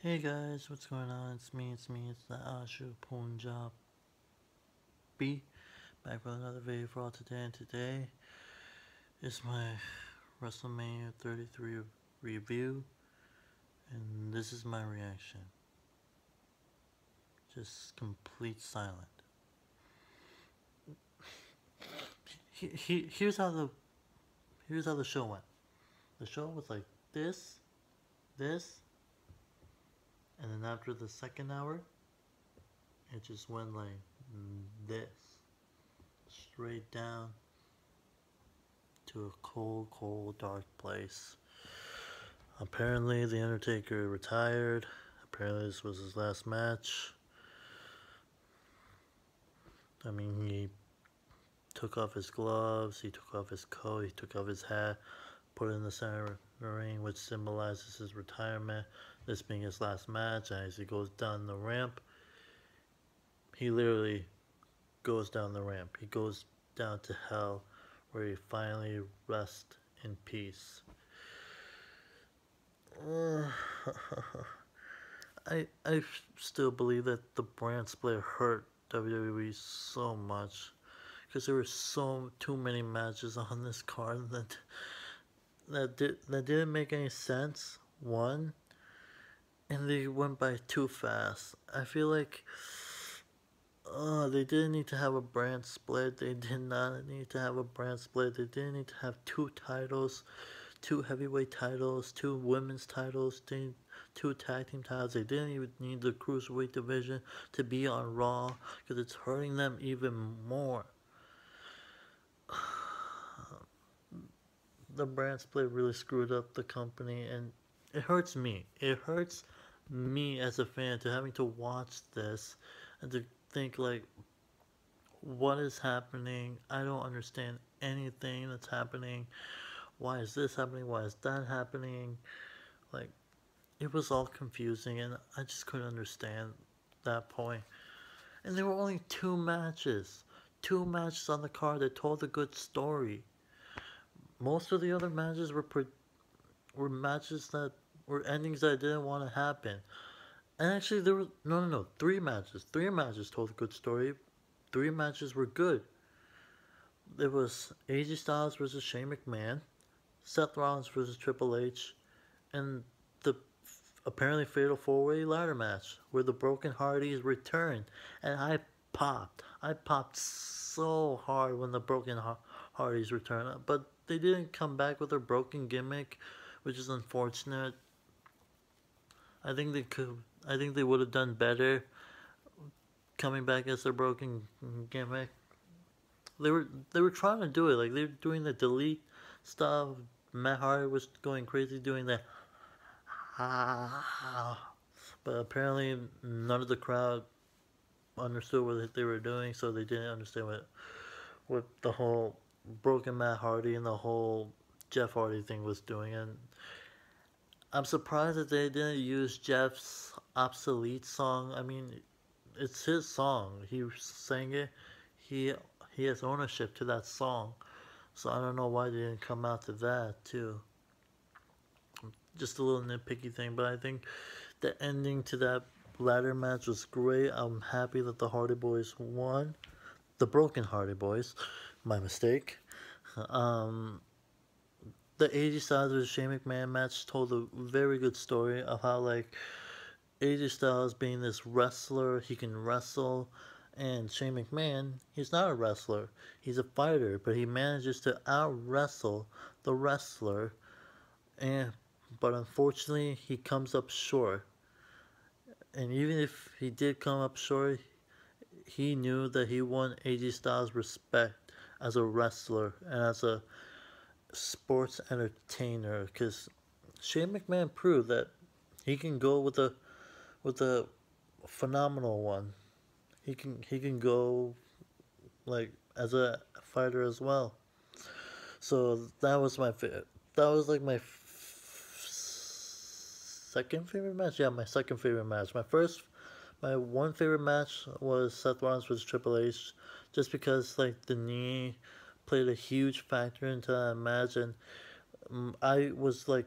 Hey guys, what's going on? It's the Ashu Punjab B. Back with another video for all today, and today is my Wrestlemania 33 review, and this is my reaction. Just complete silent. Here's how the show went. The show was like this, and then after the second hour, it just went like this, straight down to a cold, dark place. Apparently, The Undertaker retired. Apparently, this was his last match. I mean, he took off his gloves, he took off his coat, he took off his hat, put it in the center of the ring, which symbolizes his retirement, this being his last match. And as he goes down the ramp, he literally goes down the ramp. He goes down to hell, where he finally rests in peace. I still believe that the brand split hurt WWE so much, because there were too many matches on this card that didn't make any sense. One, and they went by too fast. I feel like they didn't need to have a brand split. They did not need to have a brand split. They didn't need to have two titles, two heavyweight titles, two women's titles, two tag team titles. They didn't even need the cruiserweight division to be on Raw, because it's hurting them even more. The brand split really screwed up the company, and it hurts me. It hurts me as a fan to having to watch this and to think like, what is happening? I don't understand anything that's happening. Why is this happening? Why is that happening? Like, it was all confusing, and I just couldn't understand that point. And there were only two matches on the card that told a good story. Most of the other matches were matches that were endings that I didn't want to happen. And actually, there were no, three matches. Three matches told a good story. Three matches were good. There was AJ Styles versus Shane McMahon, Seth Rollins versus Triple H, and the apparently fatal four-way ladder match where the Broken Hardys returned. And I popped. I popped so hard when the Broken Hardys returned. But they didn't come back with their broken gimmick, which is unfortunate. I think they could. I think they would have done better coming back as their broken gimmick. They were trying to do it, like they were doing the delete stuff. Matt Hardy was going crazy doing that, but apparently none of the crowd understood what they were doing, so they didn't understand what the whole broken Matt Hardy and the whole Jeff Hardy thing was doing. And I'm surprised that they didn't use Jeff's obsolete song. I mean, it's his song. He sang it. He he has ownership to that song. So I don't know why they didn't come out to that too. Just a little nitpicky thing, but I think the ending to that ladder match was great. I'm happy that the Hardy Boys won. The Broken Hardy Boys, my mistake. Um, the AJ Styles vs Shane McMahon match told a very good story of how, like, AJ Styles being this wrestler, he can wrestle, and Shane McMahon, he's not a wrestler, he's a fighter, but he manages to out wrestle the wrestler, and but unfortunately he comes up short. And even if he did come up short, he knew that he won AJ Styles' respect as a wrestler and as a sports entertainer, because Shane McMahon proved that he can go with a phenomenal one. He can go like as a fighter as well. So that was that was like my second favorite match. Yeah, my second favorite match. My one favorite match was Seth Rollins vs Triple H, just because like the knee played a huge factor into that match, and I was like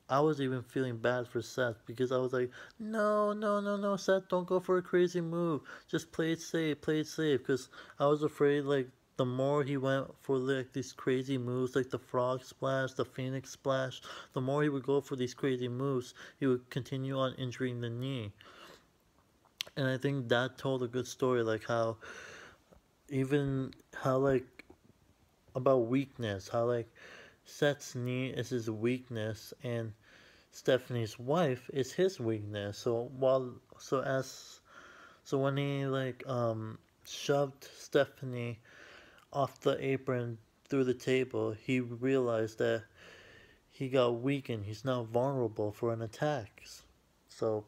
I was even feeling bad for Seth because I was like, no, no, no, no, Seth, don't go for a crazy move. Just play it safe. Because I was afraid, like, the more he went for like these crazy moves, like the frog splash, the phoenix splash, the more he would go for these crazy moves, he would continue on injuring the knee. And I think that told a good story, like how like about weakness, how like Seth's knee is his weakness, and Stephanie's wife is his weakness. So when he like shoved Stephanie off the apron through the table, he realized that he got weakened. He's now vulnerable for an attack. So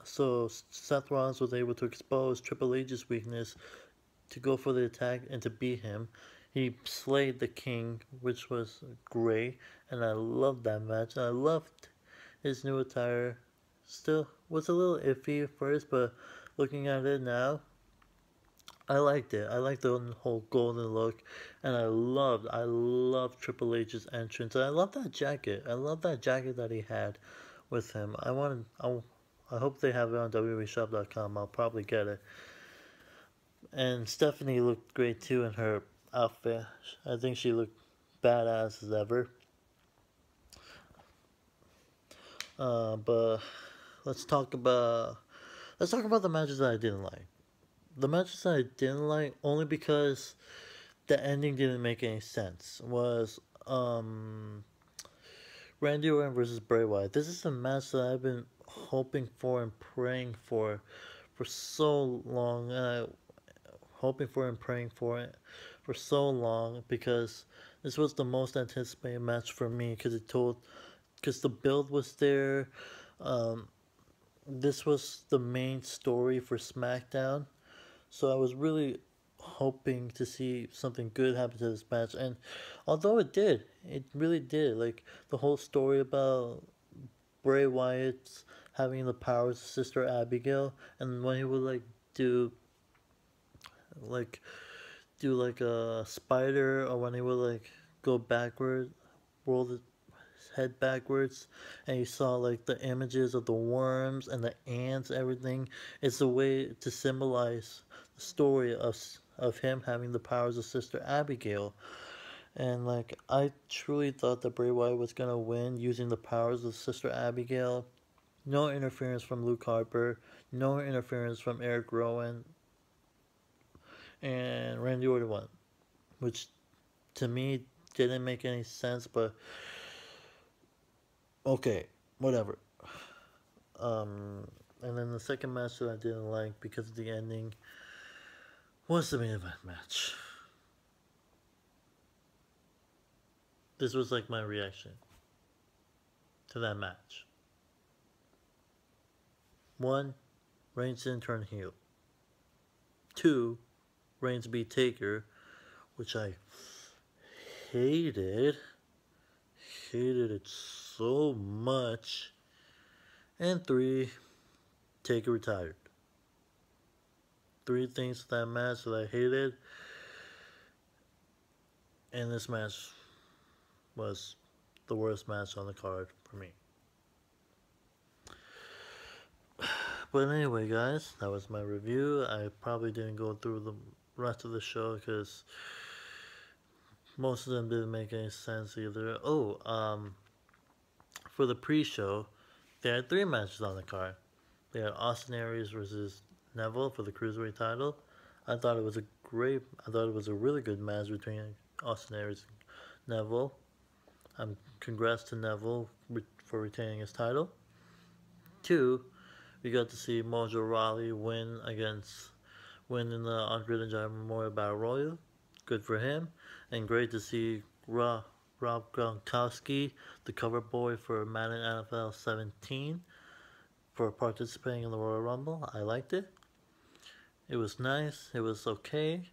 so Seth Rollins was able to expose Triple H's weakness to go for the attack and to beat him. He slayed the King, which was great, and I loved that match. I loved his new attire. Still was a little iffy at first, but looking at it now, I liked it. I liked the whole golden look, and I loved Triple H's entrance. And I love that jacket. I love that jacket that he had with him. I hope they have it on WWEshop.com. I'll probably get it. And Stephanie looked great too in her outfit. I think she looked badass as ever. But let's talk about the matches that I didn't like. The matches that I didn't like only because the ending didn't make any sense was Randy Orton versus Bray Wyatt. This is a match that I've been hoping for and praying for so long, and I hoping for and praying for it for so long because this was the most anticipated match for me because the build was there. Um, this was the main story for SmackDown, so I was really hoping to see something good happen to this match, and although it really did. Like the whole story about Bray Wyatt's having the powers of Sister Abigail, and when he would do like like a spider, or when he would go backward, roll his head backwards, and you saw like the images of the worms and the ants, everything. It's a way to symbolize the story of him having the powers of Sister Abigail. And like I truly thought that Bray Wyatt was gonna win using the powers of Sister Abigail. No interference from Luke Harper, no interference from Eric Rowan, and Randy Orton won, which to me didn't make any sense, but okay, whatever. Um, and then the second match that I didn't like because of the ending was the main event match. This was like my reaction to that match. One, Reigns didn't turn heel. Two, Reigns beat Taker, which I hated. Hated it so much. And three, Taker retired. Three things to that match that I hated. And this match was the worst match on the card for me. But anyway, guys, that was my review. I probably didn't go through the rest of the show because most of them didn't make any sense either. For the pre-show, they had three matches on the card. They had Austin Aries versus Neville for the Cruiserweight title. I thought it was a really good match between Austin Aries and Neville. Congrats to Neville for retaining his title. Two, we got to see Mojo Rawley win in the Andre the Giant Memorial Battle Royal. Good for him. And great to see Rob Gronkowski, the cover boy for Madden NFL 17, for participating in the Royal Rumble. I liked it. It was nice. It was okay.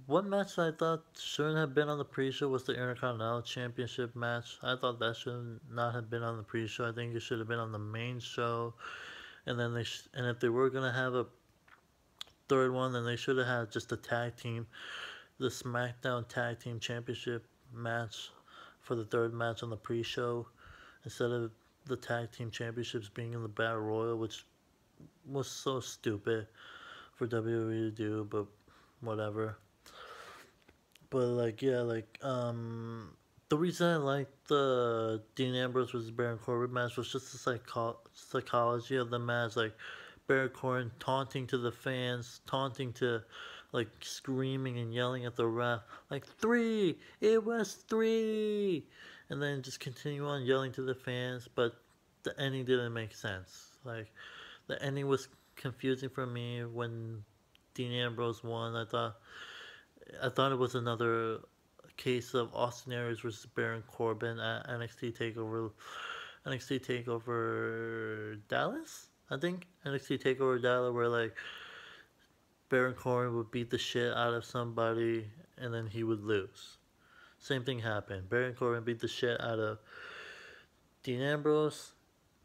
One match that I thought shouldn't have been on the pre-show was the Intercontinental Championship match. I thought that should not have been on the pre-show. I think it should have been on the main show. And then and if they were gonna have a third one, then they should have had just a tag team, the SmackDown Tag Team Championship match for the third match on the pre-show instead of the tag team championships being in the battle royal, which was so stupid for WWE to do, but whatever. But like, yeah, like the reason I liked the Dean Ambrose versus Baron Corbin match was just the psychology of the match. Like Baron Corbin taunting to the fans, taunting to, like, screaming and yelling at the ref, like, three, it was three, and then just continue on yelling to the fans. But the ending didn't make sense. Like, the ending was confusing for me when Dean Ambrose won. I thought it was another case of Austin Aries versus Baron Corbin at NXT Takeover Dallas. I think NXT Takeover Dallas, where like Baron Corbin would beat the shit out of somebody and then he would lose. Same thing happened. Baron Corbin beat the shit out of Dean Ambrose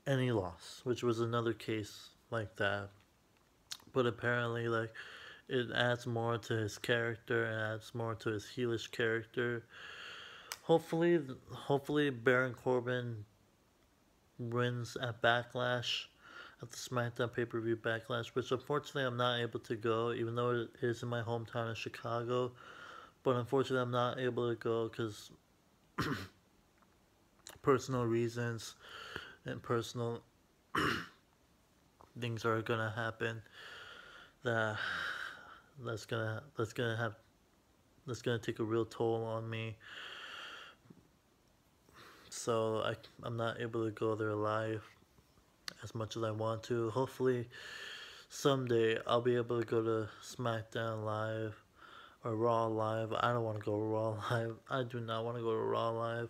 and he lost, which was another case like that. But apparently, like, it adds more to his character, it adds more to his heelish character. Hopefully Baron Corbin wins at Backlash, at the SmackDown pay-per-view Backlash, which unfortunately I'm not able to go, even though it is in my hometown of Chicago. But unfortunately I'm not able to go because personal reasons and personal things are gonna happen that that's gonna take a real toll on me. So I'm not able to go there live as much as I want to. Hopefully someday I'll be able to go to SmackDown live or Raw live. I don't want to go to Raw live. I do not want to go to Raw live.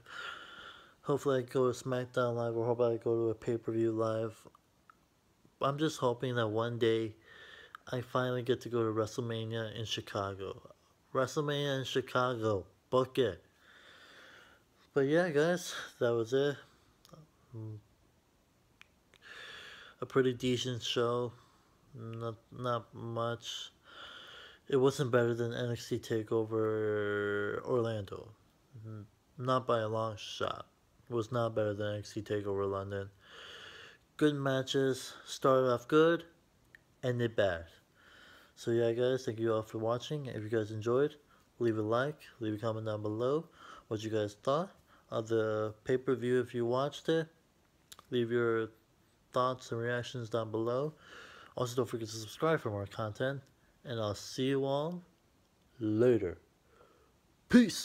Hopefully I go to SmackDown live, or hopefully I go to a pay-per-view live. I'm just hoping that one day I finally get to go to Wrestlemania in Chicago. WrestleMania in Chicago. Book it. But yeah, guys, that was it. A pretty decent show. Not much. It wasn't better than NXT Takeover Orlando. Not by a long shot. It was not better than NXT Takeover London. Good matches. Started off good, ended bad. So yeah, guys, thank you all for watching. If you guys enjoyed, leave a like, leave a comment down below what you guys thought of the pay-per-view if you watched it. Leave your thoughts and reactions down below. Also, don't forget to subscribe for more content, and I'll see you all later. Peace!